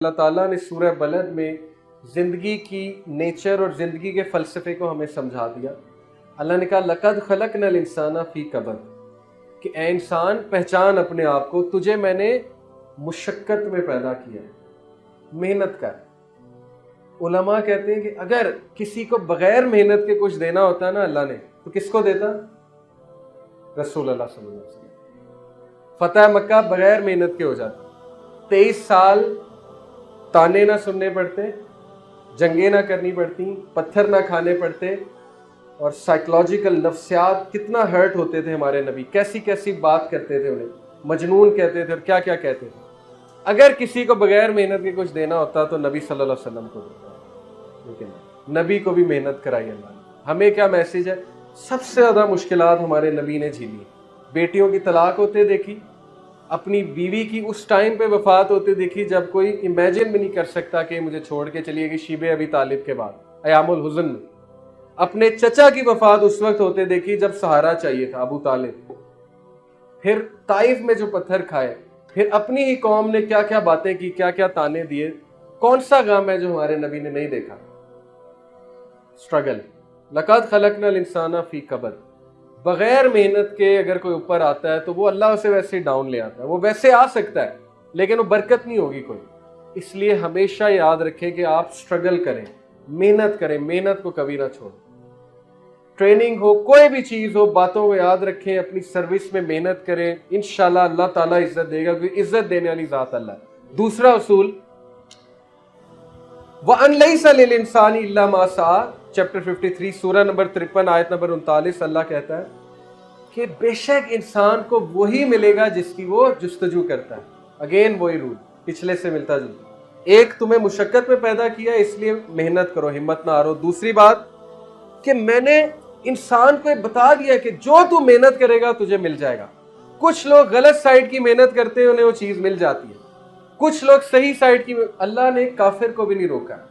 اللہ ताला ने सूरह बलद में ज़िंदगी की नेचर और ज़िंदगी के फ़लसफ़े को हमें समझा दिया। अल्लाह ने कहा लक़द ख़लक़नल इंसाना फ़ी कबद, कि ए इंसान पहचान अपने आप को, तुझे मैंने मुशक्क़त में पैदा किया, मेहनत कर। उलमा कहते हैं कि अगर किसी को बग़ैर मेहनत के कुछ देना होता ना अल्लाह ने, तो किसको देता? रसूल अल्लाह सल्लल्लाहु अलैहि वसल्लम। फ़तह मक्का बग़ैर मेहनत के हो जाता। 23 साल ताने ना सुनने पड़ते, जंगें ना करनी पड़ती, पत्थर ना खाने पड़ते, और साइकोलॉजिकल नफ्सियात कितना हर्ट होते थे हमारे नबी, कैसी कैसी बात करते थे, उन्हें मजनून कहते थे और क्या क्या कहते थे। अगर किसी को बगैर मेहनत के कुछ देना होता तो नबी सल्लल्लाहु अलैहि वसल्लम को देता, लेकिन नबी को भी मेहनत कराई अल्लाह ने। हमें क्या मैसेज है? सबसे ज़्यादा मुश्किलात हमारे नबी ने झेली। बेटियों की तलाक होते देखी, अपनी बीवी की उस टाइम पे वफात होते देखी जब कोई इमेजिन भी नहीं कर सकता कि मुझे छोड़ के चलिएगी, शीबे अबी तालिब के बाद अयामुल हुज़न में। अपने चचा की वफात उस वक्त होते देखी जब सहारा चाहिए था, अबू तालिब। फिर ताइफ में जो पत्थर खाए, फिर अपनी ही कौम ने क्या क्या बातें की, क्या क्या ताने दिए। कौन सा गम है जो हमारे नबी ने नहीं देखा? स्ट्रगल। लक़द ख़लक़नल इंसाना फ़ी कबद। बगैर मेहनत के अगर कोई ऊपर आता है तो वो अल्लाह उसे वैसे ही डाउन ले आता है। वो वैसे आ सकता है लेकिन वो बरकत नहीं होगी कोई। इसलिए हमेशा याद रखें कि आप स्ट्रगल करें, मेहनत करें, मेहनत को कभी ना छोड़ें। ट्रेनिंग हो, कोई भी चीज़ हो, बातों को याद रखें, अपनी सर्विस में मेहनत करें, इंशाल्लाह अल्लाह ताला इज्जत देगा, क्योंकि इज्जत देने वाली ज़ात अल्लाह है। दूसरा उसूल, वअन लैसा लिल इंसानी इल्ला मा सआ, चैप्टर 53 सूरह नंबर 53 आयत नंबर 39, अल्लाह कहता है कि बेशक इंसान को वही मिलेगा जिसकी वो जुस्तजू करता है। अगेन वही रूल, पिछले से मिलता जुलता। एक, तुम्हें मुशक्कत में पैदा किया इसलिए मेहनत करो, हिम्मत ना हारो। दूसरी बात कि मैंने इंसान को बता दिया कि जो तू मेहनत करेगा तुझे मिल जाएगा। कुछ लोग गलत साइड की मेहनत करते हैं, उन्हें वो चीज मिल जाती है। कुछ लोग सही साइड की। अल्लाह ने काफिर को भी नहीं रोका,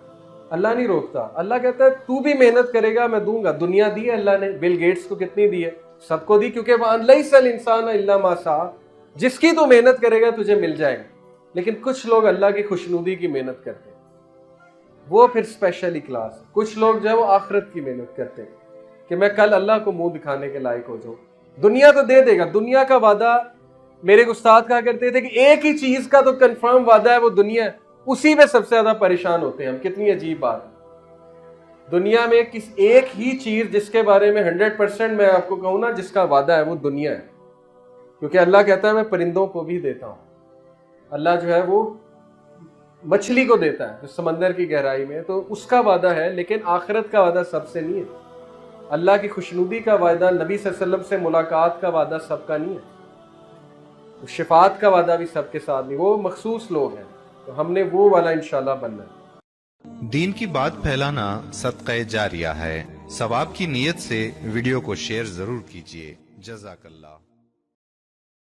अल्लाह नहीं रोकता। अल्लाह कहता है तू भी मेहनत करेगा मैं दूंगा। दुनिया दी है अल्लाह ने, बिल गेट्स को कितनी दी है? सबको दी, क्योंकि वअन लैसल इंसान इल्ला मा सआ, जिसकी तू मेहनत करेगा तुझे मिल जाएगा। लेकिन कुछ लोग अल्लाह की खुशनुदी की मेहनत करते हैं, वो फिर स्पेशली क्लास। कुछ लोग जो है वो आखिरत की मेहनत करते हैं कि मैं कल अल्लाह को मुंह दिखाने के लायक हो जाऊं। दुनिया तो दे देगा, दुनिया का वादा, मेरे उस्ताद कहा करते थे कि एक ही चीज का तो कंफर्म वादा है, वो दुनिया है। उसी में सबसे ज्यादा परेशान होते हैं हम। कितनी अजीब बात है। दुनिया में किस एक ही चीज जिसके बारे में 100% मैं आपको कहूं ना जिसका वादा है, वो दुनिया है। क्योंकि अल्लाह कहता है मैं परिंदों को भी देता हूं। अल्लाह जो है वो मछली को देता है जो समंदर की गहराई में, तो उसका वादा है। लेकिन आखिरत का वादा सबसे नहीं है। अल्लाह की खुशनुदी का वादा, नबी सल्लल्लाहु अलैहि वसल्लम से मुलाकात का वादा सबका नहीं है। शिफात का वादा भी सबके साथ नहीं, वो मखसूस लोग हैं। तो हमने वो वाला इंशाल्लाह बनना है। दीन की बात फैलाना सदक़े जारिया है। सवाब की नीयत से वीडियो को शेयर जरूर कीजिए। जज़ाकल्लाह।